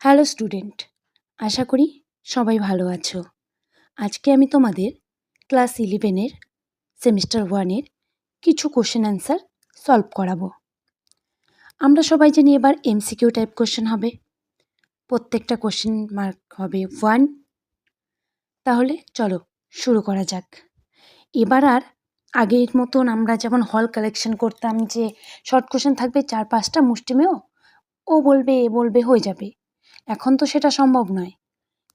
Hello student, আশা করি সবাই ভালো আছো। আজকে আমি তোমাদের ক্লাস 11-এর সেমিস্টার 1-এর কিছু কোশ্চেন অ্যান্সার সলভ করাবো। আমরা সবাই জানি এবার এমসিকিউ টাইপ কোশ্চেন হবে। প্রত্যেকটা কোশ্চেন মার্ক হবে 1। তাহলে চলো শুরু করা যাক। এবার আর আগের মতন আমরা যেমন হল কালেকশন করতাম যে শর্ট কোশ্চেন থাকবে 4-5টা মুষ্টিমেয়, ও বলবে এ বলবে হয়ে যাবে। এখন তো সেটা সম্ভব নয়।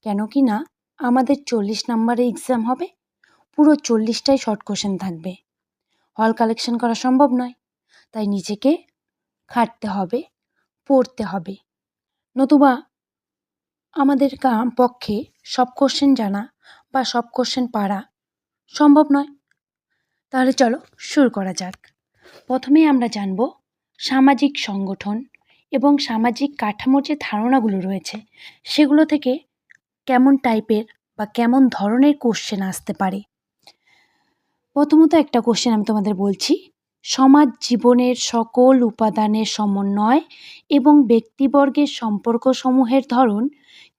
কেন কি না আমাদের 40 নম্বরে এক্সাম হবে, পুরো 40টাই শর্ট কোশ্চেন থাকবে। হল কালেকশন করা সম্ভব নয়, তাই নিজেকে খাটতে হবে, পড়তে হবে। নতুবা আমাদের পক্ষে সব কোশ্চেন জানা বা সব কোশ্চেন পারা সম্ভব নয়। তাহলে চলো শুরু করা যাক। প্রথমেই আমরা জানব সামাজিক সংগঠন এবং সামাজিক কাঠামোর যে ধারণাগুলো রয়েছে সেগুলো থেকে কেমন টাইপের বা কেমন ধরনের কোশ্চেন আসতে পারে। প্রথমত একটা কোশ্চেন আমি তোমাদের বলছি, সমাজ জীবনের সকল উপাদানের সমন্বয় এবং ব্যক্তিবর্গের সম্পর্কসমূহের ধরন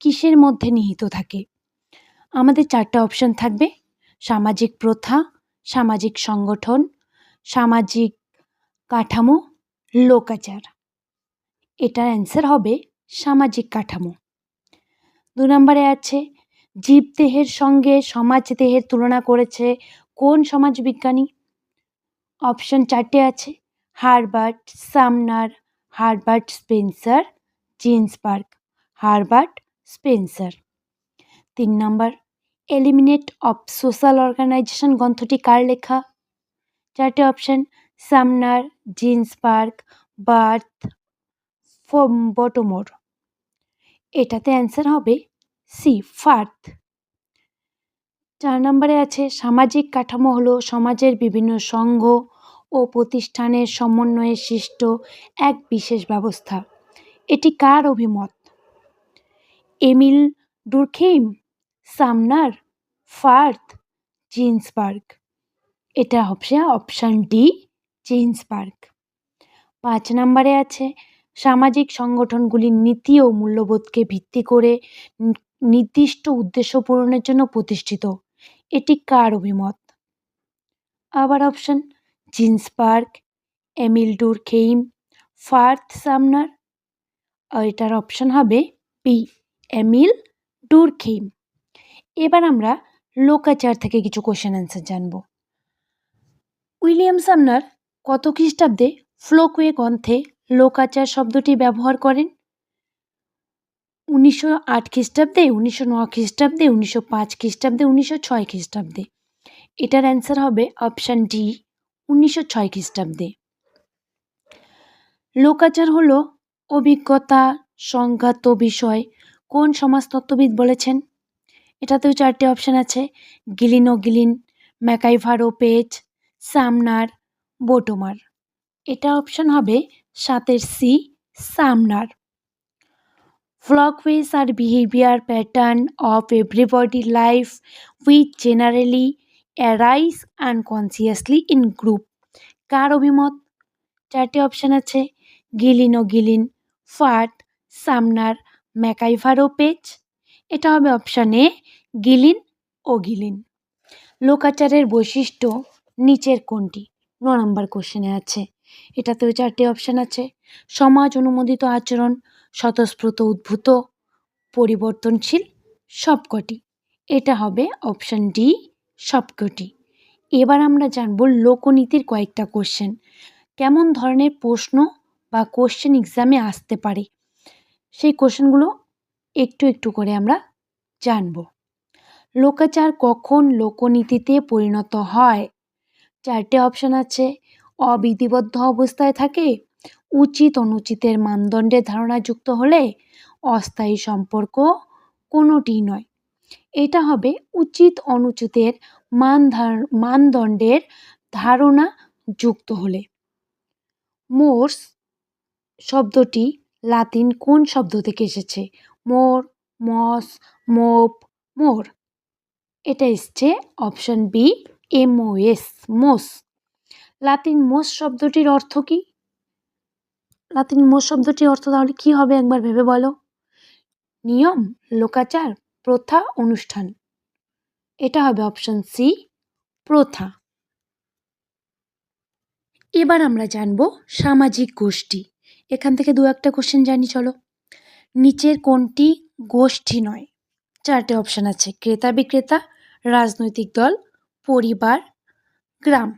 কিসের মধ্যে নিহিত থাকে? আমাদের 4টা অপশন থাকবে: সামাজিক প্রথা, সামাজিক সংগঠন, সামাজিক কাঠামো, লোকাচার। এটার অ্যান্সার হবে সামাজিক কাঠামো। 2 নম্বরে আছে, জীবদেহের সঙ্গে সমাজদেহের তুলনা করেছে কোন সমাজবিজ্ঞানী? অপশন 4টে আছে: Herbert, Sumner, Herbert Spencer, Ginsberg. Herbert Spencer. 3 number, elements of social organization গ্রন্থটি কার লেখা? 4টে option: Sumner, Ginsberg, Barth, Bottomore. এটাতে অ্যান্সার হবে সি, ফার্থ। 4 নম্বরে আছে, সামাজিক কাঠামো হলো সমাজের বিভিন্ন সংঘ ও প্রতিষ্ঠানের সমন্বয়ে সৃষ্ট এক বিশেষ ব্যবস্থা। এটি কার অভিমত? Emil Durkheim, সামনার, ফার্থ, Ginsberg. এটা হবে অপশান ডি, জিন্সবার্গ। 5 নম্বরে আছে, সামাজিক সংগঠনগুলির নীতি ও মূল্যবোধকে ভিত্তি করে নির্দিষ্ট উদ্দেশ্য পূরণের জন্য প্রতিষ্ঠিত। এটি কার অভিমত? আবার অপশন: জিন্সবার্গ, এমিল ডুরখেইম, ফার্থ, সামনার। এটার অপশন হবে বি, এমিল ডুরখেইম। এবার আমরা লোকাচার থেকে কিছু কোশ্চেন অ্যান্সার জানব। উইলিয়াম সামনার কত খ্রিস্টাব্দে ফ্লোকওয়ে গ্রন্থে লোকাচার শব্দটি ব্যবহার করেন? 1908 খ্রিস্টাব্দে, 1909 খ্রিস্টাব্দে, 1905 খ্রিস্টাব্দে, 1906 খ্রিস্টাব্দে। এটার অ্যান্সার হবে অপশান ডি, 1906 খ্রিস্টাব্দে। লোকাচার হলো অভিজ্ঞতা সংঘাত বিষয় কোন সমাজতত্ত্ববিদ বলেছেন? এটাতেও 4টে অপশান আছে: গিলিন ও গিলিন, ম্যাকাইভার ও পেজ, সামনার, বোটোমার। এটা অপশান হবে 7এর C, Sumner. Flockwise are behavior pattern of everybody life which generally arise unconsciously in group. কার অভিমত? 4টে অপশান আছে: গিলিন ও গিলিন, ফার্থ, সামনার, ম্যাকাইভার ও পেজ। এটা হবে অপশান এ, গিলিন ও গিলিন। লোকাচারের বৈশিষ্ট্য নিচের কোনটি? 9 নম্বর কোশ্চেনে আছে। এটাতেও 4টে অপশান আছে: সমাজ অনুমোদিত আচরণ, স্বতঃস্ফূর্ত উদ্ভূত, পরিবর্তনশীল, সবকটি। এটা হবে অপশান ডি, সবকটি। এবার আমরা জানব লোকনীতির কয়েকটা কোশ্চেন। কেমন ধরনের প্রশ্ন বা কোশ্চেন এক্সামে আসতে পারে সেই কোশ্চেনগুলো একটু একটু করে আমরা জানব। লোকাচার কখন লোকনীতিতে পরিণত হয়? 4টে অপশান আছে: অবিধিবদ্ধ অবস্থায় থাকে, উচিত অনুচিতের মানদণ্ডের ধারণা যুক্ত হলে, অস্থায়ী সম্পর্ক, কোনোটিই নয়। এটা হবে উচিত অনুচিতের মানদণ্ডের ধারণা যুক্ত হলে। মোর্স শব্দটি লাতিন কোন শব্দ থেকে এসেছে? মোর, মস, মোপ, মোর। এটা এসছে অপশান বি, এমওএস, মোস। লাতিন মোস শব্দটির অর্থ কি? লাতিন মোস শব্দটির অর্থ তাহলে কি হবে একবার ভেবে বলো। নিয়ম, লোকাচার, প্রথা, অনুষ্ঠান। এটা হবে অপশন সি, প্রথা। এবার আমরা জানব সামাজিক গোষ্ঠী। এখান থেকে দু একটা কোশ্চেন জানি চলো। নিচের কোনটি গোষ্ঠী নয়? চারটে অপশন আছে, ক্রেতা বিক্রেতা, রাজনৈতিক দল, পরিবার, গ্রাম।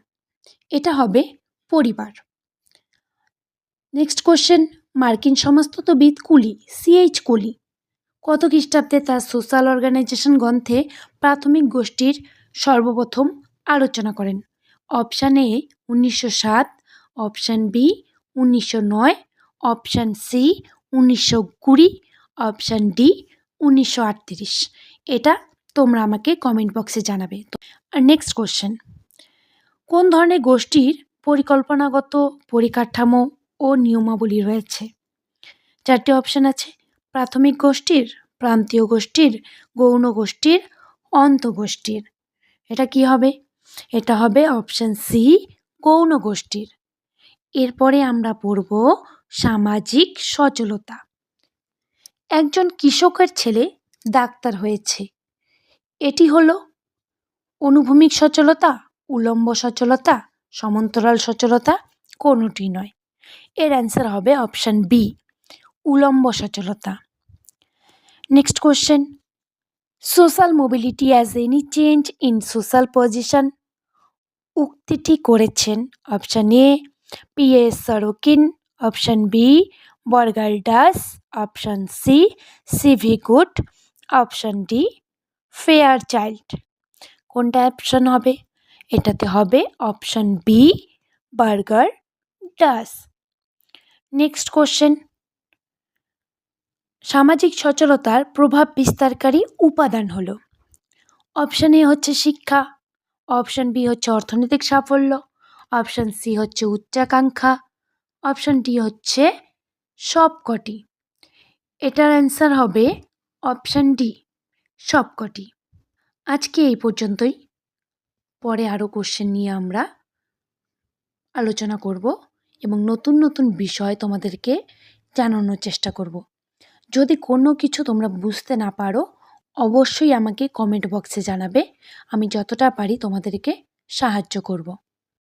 এটা হবে পরিবার। নেক্সট কোশ্চেন, মার্কিন সমাজতত্ত্ববিদ কুলি, সিএইচ কুলি কত খ্রিস্টাব্দে তার সোশ্যাল অর্গানাইজেশন গ্রন্থে প্রাথমিক গোষ্ঠীর সর্বপ্রথম আলোচনা করেন? Option A 1907, option B 1909, option C 1920, option D 1938। এটা তোমরা আমাকে কমেন্ট বক্সে জানাবে। আর নেক্সট কোশ্চেন, কোন ধরনের গোষ্ঠীর পরিকল্পনাগত পরিকাঠামো ও নিয়মাবলী রয়েছে? চারটি অপশান আছে, প্রাথমিক গোষ্ঠীর, প্রান্তীয় গোষ্ঠীর, গৌণ গোষ্ঠীর, অন্তঃগোষ্ঠীর। এটা কি হবে? এটা হবে অপশান সি, গৌণ গোষ্ঠীর। এরপরে আমরা পড়ব সামাজিক সচলতা। একজন কৃষকের ছেলে ডাক্তার হয়েছে, এটি হলো অনুভূমিক সচলতা, উলম্ব সচলতা, সমান্তরাল সচলতা, কোনোটি নয়। এর অ্যান্সার হবে অপশান বি, উলম্ব সচলতা। Next question, social mobility as any change in social position উক্তিটি করেছেন? Option A P S. Sorokin, option B Bogardus, option C C V Good, option D Fairchild. কোনটা অপশান হবে? এটাতে হবে option B Bogardus. Next question, সামাজিক সচলতার প্রভাব বিস্তারকারী উপাদান হলো? অপশান এ হচ্ছে শিক্ষা, অপশান বি হচ্ছে অর্থনৈতিক সাফল্য, অপশান সি হচ্ছে উচ্চাকাঙ্ক্ষা, অপশান ডি হচ্ছে সবকটি। এটার অ্যান্সার হবে অপশান ডি সবকটি। আজকে এই পর্যন্তই, পরে আরও কোশ্চেন নিয়ে আমরা আলোচনা করব এবং নতুন নতুন বিষয় তোমাদেরকে জানানোর চেষ্টা করব। যদি কোনো কিছু তোমরা বুঝতে না পারো অবশ্যই আমাকে কমেন্ট বক্সে জানাবে, আমি যতটা পারি তোমাদেরকে সাহায্য করব।